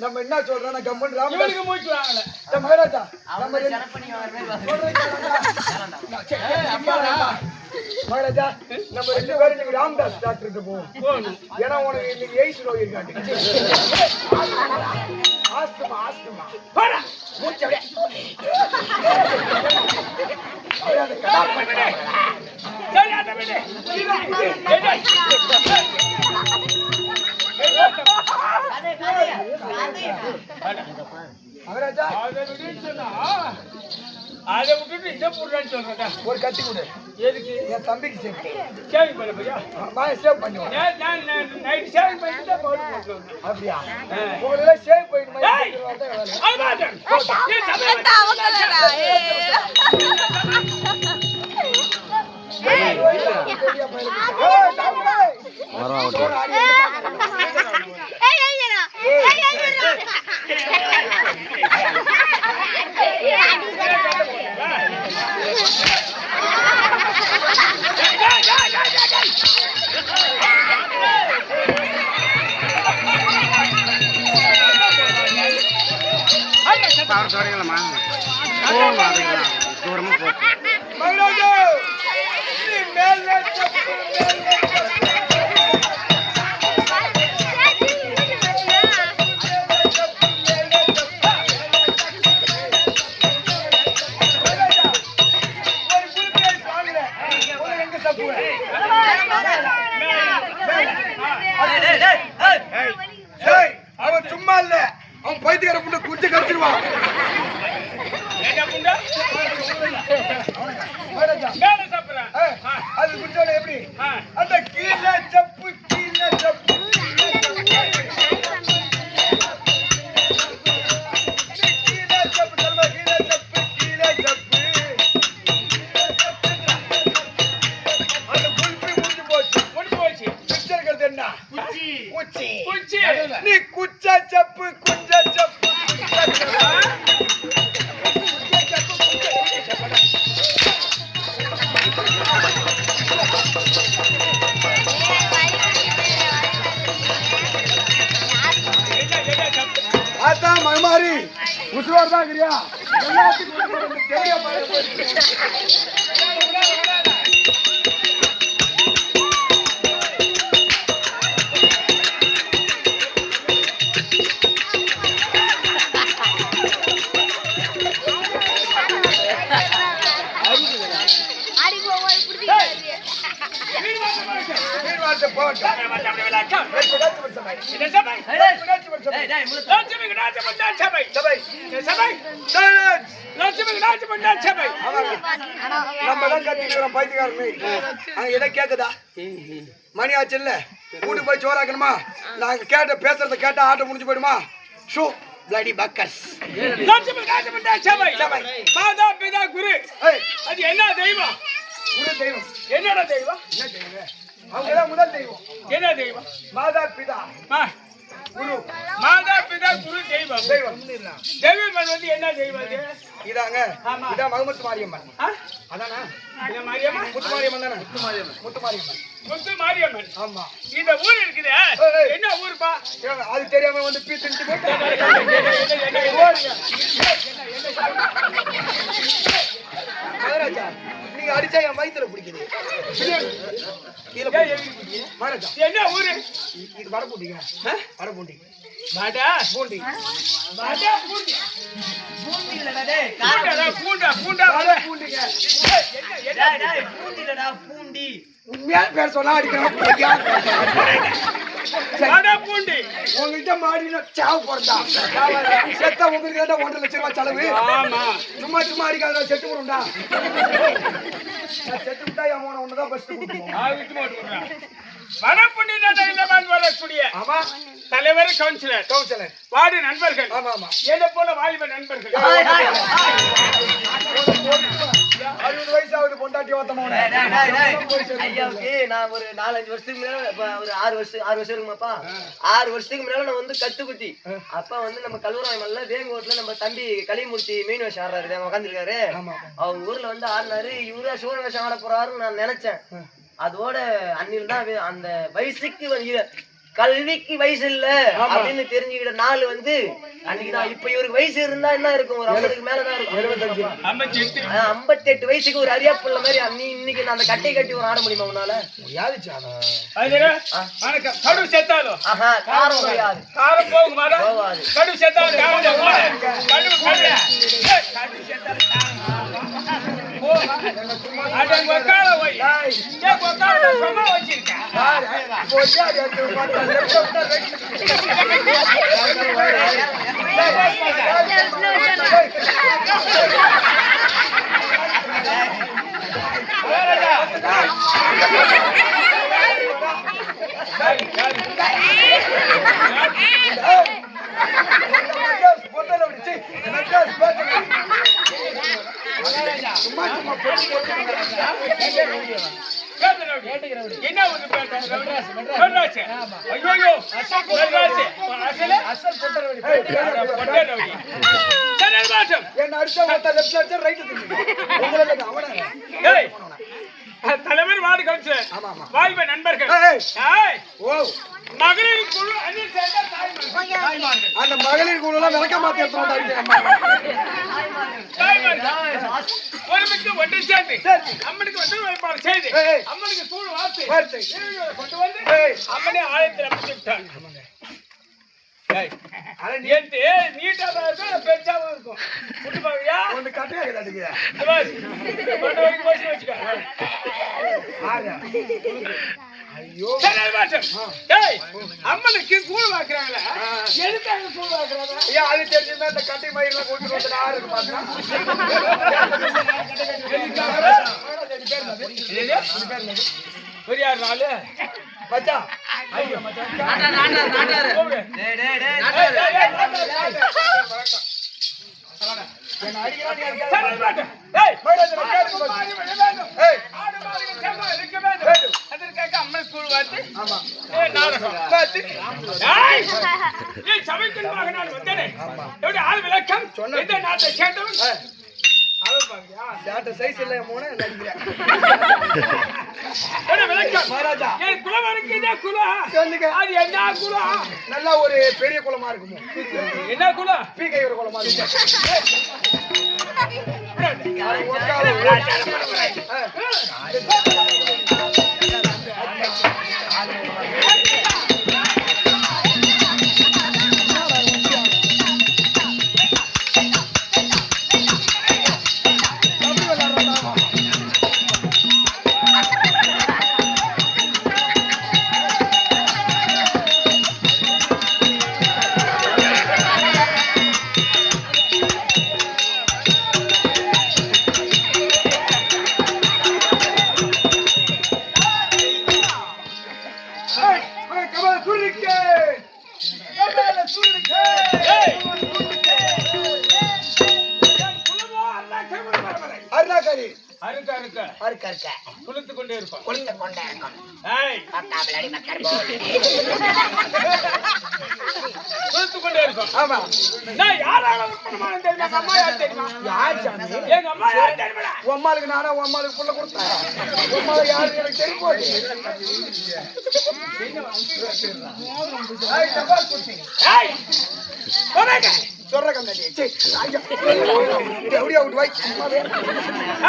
நம்ம என்ன சொல்றோம் கம்மன் இவனுக்கு மூச்சு வாங்கல மகாராஜா மகாராஜா நம்ம 2 பேரும் இன்னைக்கு ராம்தாஸ் டாக்டர் போவோம். ஏன்னா உனக்கு இன்னைக்கு எய்ட்ஸ் நோய் இருக்காட்டு. ஆஸ்துமா ஆஸ்துமா மூச்சு மகாராஜா அதை விட்டுட்டு இதை போடுறான்னு சொல்றேன். ஒரு கத்தி கொடு. எதுக்கு? என் தம்பிக்கு சேவ் சேவிங் பண்ண போறியா? சேவ் பண்ணுவோம். நான் நைட் சேவிங் பண்ணிட்டு பவுடர் போட்டுருவேன். அப்படியா? உங்களே சேவ் பண்ணிட்டு அவர் தொடங்கலாமா போகணும் அதுக்கெல்லாம் தூரமாக போட்டு மகராஜா நீ மேலே செப்பு மேலே அவன் சும்மா இல்ல அவன் பைத்தியக்கார புண்ட குஞ்ச கடிச்சிருவான் என்ன புண்டா மகராஜா மேல சாப்பிடுறேன் அது குஞ்சோட எப்படி அந்த கீழே செப்பு கீழே செப்பு கீழே செப்பு சொல்லுமா கீழே செப்பு கீழே செப்பு அந்த குல்பி முடிஞ்சு போச்சு முடிஞ்சு போச்சு பிச்சைக்கிறது என்ன குச்சி குச்சி நீ குச்சா செப்பு குச்சா செப்பு குச்சா அதான் மகமாரி உசுரோடு தான் இருக்கிறியா எல்லாத்துக்கும் தெரிய மணி ஆச்சு இல்ல வீட்டுக்கு போய் சோறாக்கணுமா நாங்க கேட்ட பேசுறத கேட்டா ஆட்டம் முடிஞ்சு போயிடுமா ஷூ பிளடி பக்கஸ் மாதா பிதா குரு அது என்ன தெய்வம் குரு தெய்வம் என்னடா தெய்வம் என்ன தெய்வம் அவங்கதான் முதல் தெய்வம் என்ன தெய்வம் மாதா பிதா குரு மாதா பிதா குரு தெய்வம் தெய்வம் தெய்வம் வந்து என்ன தெய்வம் அது இதாங்க இதான் மகமுத்து மாரியம்மன் அதானா இந்த மாரியம்மன் முத்து மாரியம்மன் தானே முத்து மாரியம்மன் முத்து மாரியம்மன் ஆமா இந்த ஊர் இருக்குது என்ன ஊருப்பா அது தெரியாம வந்து பீத்து போட்டு மகாராஜா நீங்க அடிச்சா என் வயித்துல பிடிக்குது கீழே மகாராஜா என்ன ஊரு இது வரப்பூண்டிங்க வரப்பூண்டிங்க மாடா பூண்டி மாடா பூண்டி பூண்டிலடா டேய் பூண்டா பூண்டா பூண்டிங்க டேய் பூண்டிலடா பூண்டி உண்மையான பேர் சொன்னா அடிக்கிறான் மாடா பூண்டி உங்ககிட்ட மாடினா சாவு போறதா செத்தா உங்களுக்கு 1.5 லட்சம் ரூபாய் செலவு ஆமா சும்மா சும்மா அடிக்காத செத்து போடும்டா செத்து விட்டா என் மோன ஒண்ணுதான் ஃபர்ஸ்ட் கொடுப்போம் விட்டு போட்டுறா வனப்புண்டி இல்லமான் வரக்கூடிய ஆமா தலைவர் கவுன்சிலர் வார்டு நண்பர்கள் ஆமா ஆமா என்ன போல வாலிப நண்பர்கள் 60 வயசாவது பொண்டாட்டி ஓத்தமான ஐயாவுக்கு நான் ஒரு 4-5 வருஷத்துக்கு முன்னால ஒரு 6 வருஷம் இருக்குமாப்பா 6 வருஷத்துக்கு முன்னால நான் வந்து கத்துக்குட்டி அப்ப வந்து நம்ம கல்லூராயமல்ல வேங்கோட்ல நம்ம தம்பி களிமூர்த்தி மீன் வேஷம் ஆடுறாரு உட்காந்துருக்காரு அவங்க ஊர்ல வந்து ஆடினாரு இவரா சூர வேஷம் ஆட போறாருன்னு நான் நினைச்சேன் அதோட அன்னில் தான் அந்த வயசுக்கு கல்விக்கு வயசு இல்ல அப்படின்னு தெரிஞ்சுக்கிட்ட நாள் வந்து அன்னைக்குதான். இப்ப இவருக்கு வயசு இருந்தா என்ன இருக்கும், ஒரு 50க்கு மேலதான் இருக்கும். 58 வயசுக்கு ஒரு அரியா புள்ள மாதிரி அன்னி இன்னைக்கு நான் அந்த கட்டை கட்டி ஒரு ஆட முடியுமா உன்னால? கடு செத்தாலும் காரம் கிடையாது, காரம் போகுமாடா, போகாது. கடு செத்தாலும் என்ன ஒரு தலைவர் வார்டு கவுன்சிலர் ஆமா ஆமா வாலிப நண்பர்கள் ஏய், ஏய், ஓ மகளிர் குழு அணியில் சேர்ந்த தாய்மார்கள். அந்த மகளிர் குழுலாம் விளக்க மாத்தி எடுத்து வந்து அடிக்கிறேன் தாய்மார்கள். ஒருமிக்கு ஒன்று சேர்ந்து அம்மனுக்கு வந்து ஏற்பாடு செய்து ஏய். அம்மனுக்கு தூள் வார்த்தை வார்த்தை. இவர்களை கொண்டு வந்து ஏய். அம்மனை ஆலயத்தில் அமைத்து விட்டாங்க. ஏய், ஏன்ட்டு நீட்டாதான் இருக்கும் பெருசாவும் இருக்கும். புட்டு பாவியா? ஒன்று கட்டையா அடிக்கிறேன் இந்த பாரு. கொண்டு வரைக்கும் போட்டு வச்சுக்க. ஐயோ சரி, அது மாட்டும். ஏய், அம்மனுக்கு கூழ் வாக்குறாங்களே, எதுக்காக கூழ் வாக்குறாங்க? ஐயா அது தெரிஞ்சுதான் இந்த கட்டை மயிரெல்லாம் கொண்டு வந்து நான் இருக்கு பாத்தீங்கன்னா பெரியார் நாளு மச்சான் ஐயோ மச்சான் கூப்பிடு. என்ன அடிக்கிறான் நீ சரி, அடிக்காத. அது மாட்டும். ஏய், மயிலாடுதுறை கேட்டு ஆடு பாரு. மாடு வேண்டும். ஏய். ஆடு மாடுகள் செல்வம் இருக்க வேண்டும். அதற்காக அம்மன் கூழ் வார்த்து ஆமா நாடகம் பார்த்து ஏய், நீ சபைக்குள்ளாக நான் வந்தேனே. எப்படி ஆள் விளக்கம் இந்த நாட்டை சேர்ந்தவன் அவன் பாருயா. சேட்டை சைஸ் இல்ல மூணு அடிக்கிறேன் என்ன விளக்கம்? மகாராஜா என் குலவருக்கு இதே குலம். சொல்லுங்க அது என்ன குலம்? நல்லா ஒரு பெரிய குளமா இருக்குமோ என்ன குலம்? பீக்கை ஒரு குளமா இருக்கும் ஏய், என் குலமோ அல்லாஹ்வே மறுமறை. அருணாக்கரி அறுக்க அறுக்க அருக்கருக்க குளித்து கொண்டே இருப்பான். குளித்த கொண்டே இருக்கும் ஏய், குளித்து கொண்டே இருப்பான். ஆமா நான் யாரால உற்பத்தமானது தெரியுமா? எங்க அம்மா யார் தெரியுமா? யார் சாமி எங்க அம்மா யார் தெரியுமா? உம்மாளுக்கு நானா உம்மாளுக்கு புள்ள கொடுத்தேன் உம்மாளுக்கு யாருக்கு எனக்கு தெரியும் போது ஏய், தப்பா குத்தி. ஏய், போறாங்க. சொல்ற கம்னாடி எப்படியா விட்டு வை